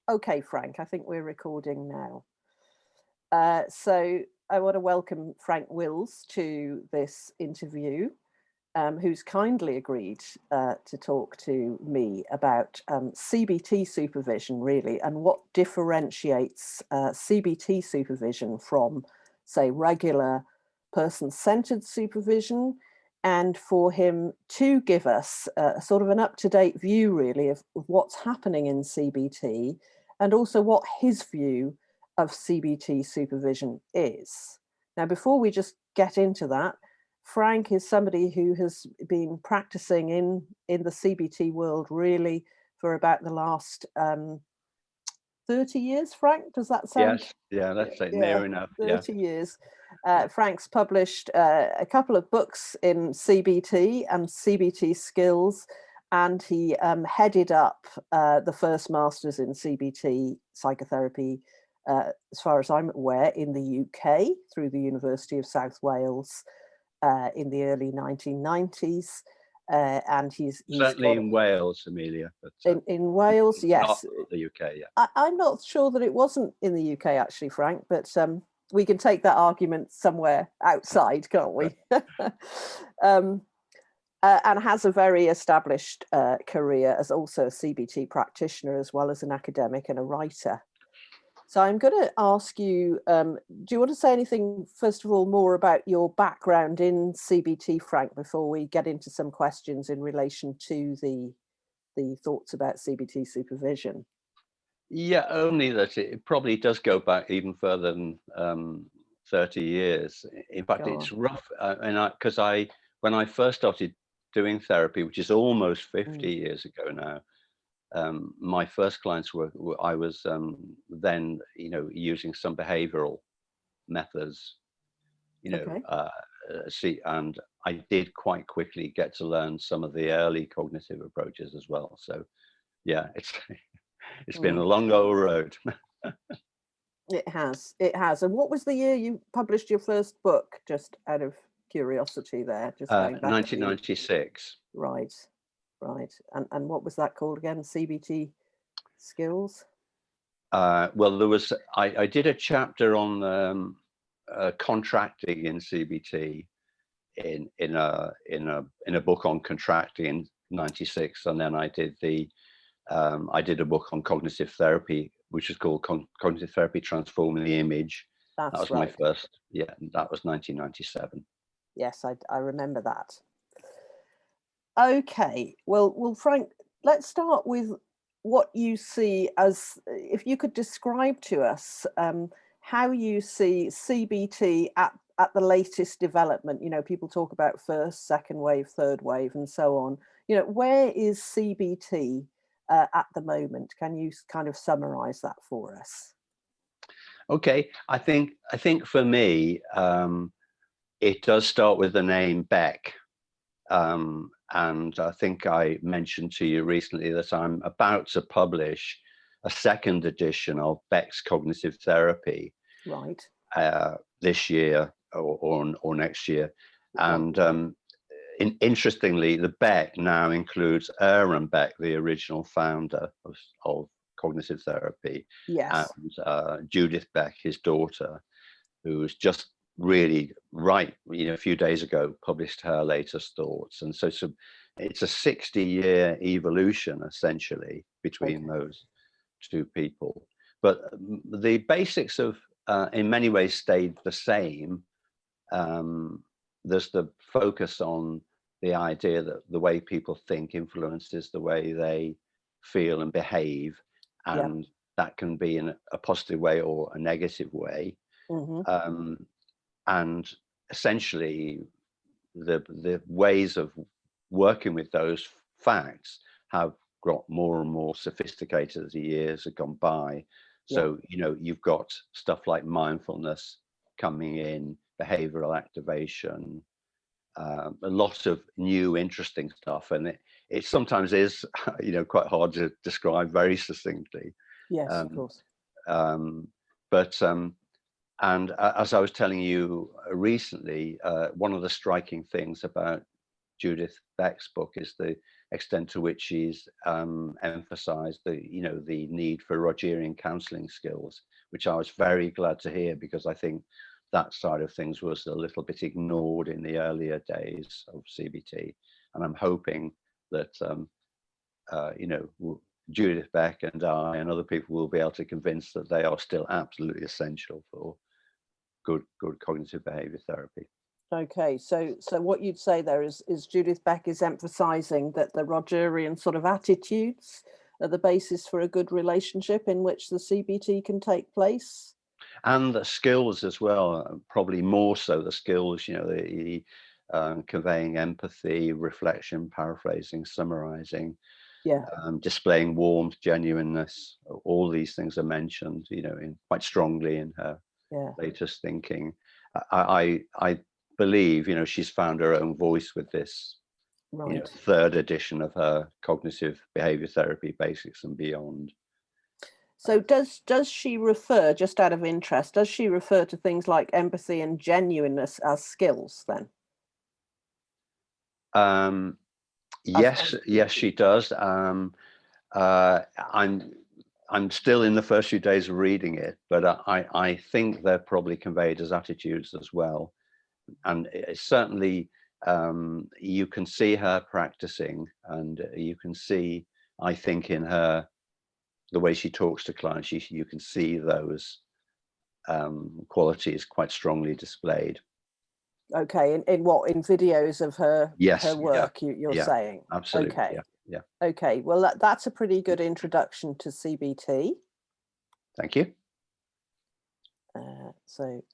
Okay, Frank, I think we're recording now. So I want to welcome Frank Wills to this interview, who's kindly agreed to talk to me about CBT supervision, really, and what differentiates CBT supervision from, say, regular person-centered supervision, and for him to give us sort of an up-to-date view, really, of what's happening in CBT, and also what his view of CBT supervision is. Now, before we just get into that, Frank is somebody who has been practicing in the CBT world really for about the last 30 years, Frank? Does that sound? Yes, yeah, that's Yeah, near enough. Yeah. 30 years. Frank's published a couple of books in CBT and CBT skills, and he headed up the first Masters in CBT Psychotherapy, as far as I'm aware, in the UK through the University of South Wales in the early 1990s. And he's Certainly got in Wales, Amelia, but in Wales, not yes. the UK. Yeah. I'm not sure that it wasn't in the UK actually, Frank, but we can take that argument somewhere outside, can't we? And has a very established career as also a CBT practitioner, as well as an academic and a writer. So I'm going to ask you, do you want to say anything, first of all, more about your background in CBT, Frank, before we get into some questions in relation to the thoughts about CBT supervision? Yeah, only that it probably does go back even further than 30 years. In fact, Go on. it's rough, because when I first started doing therapy, which is almost 50 years ago now, my first clients I was then, using some behavioral methods, Okay. and I did quite quickly get to learn some of the early cognitive approaches as well. So yeah, it's been a long old road. It has. It has. And what was the year you published your first book? Just out of curiosity, there, just going back a few. 1996. Right, right. And what was that called again? CBT skills. Well, I did a chapter on contracting in CBT in a book on contracting in 96, and then I did a book on cognitive therapy, which is called Cognitive Therapy Transforming the Image. That That's was my right. first. Yeah, that was 1997. Yes, I remember that. Okay. Well, Frank, let's start with what you see as, if you could describe to us how you see CBT at the latest development. You know, people talk about first, second wave, third wave, and so on. You know, where is CBT at the moment? Can you kind of summarize that for us? Okay, I think for me, it does start with the name Beck. And I think I mentioned to you recently that I'm about to publish a second edition of Beck's Cognitive Therapy Right. this year or next year. Right. And interestingly, the Beck now includes Aaron Beck, the original founder of cognitive therapy, Yes. and Judith Beck, his daughter, who was just really a few days ago published her latest thoughts. And so it's a 60-year evolution essentially between those two people, but the basics of in many ways stayed the same. There's the focus on the idea that the way people think influences the way they feel and behave, Yeah. and that can be in a positive way or a negative way. And essentially, the ways of working with those facts have got more and more sophisticated as the years have gone by. So, you've got stuff like mindfulness coming in, behavioral activation, a lot of new interesting stuff. And it sometimes is, quite hard to describe very succinctly. Yes, of course. And as I was telling you recently, one of the striking things about Judith Beck's book is extent to which she's emphasized the need for Rogerian counseling skills, which I was very glad to hear, because I think that side of things was a little bit ignored in the earlier days of CBT. And I'm hoping that Judith Beck and I and other people will be able to convince that they are still absolutely essential for good cognitive behavior therapy. Okay, so what you'd say there is Judith Beck is emphasizing that the Rogerian sort of attitudes are the basis for a good relationship in which the CBT can take place. And the skills as well, probably more so the skills, the conveying empathy, reflection, paraphrasing, summarizing, displaying warmth, genuineness. All these things are mentioned, quite strongly in her latest thinking. I believe, she's found her own voice with this, third edition of her cognitive behavior therapy, Basics and Beyond. So does she refer, just out of interest, does she refer to things like empathy and genuineness as skills then? Yes, she does. I'm still in the first few days of reading it, but I think they're probably conveyed as attitudes as well. And it's certainly, you can see her practicing, and you can see, I think, in her, the way she talks to clients, you can see those qualities quite strongly displayed. Okay, in videos of her work, you're saying? Absolutely. Okay. Yeah. Okay, well, that's a pretty good introduction to CBT. Thank you. So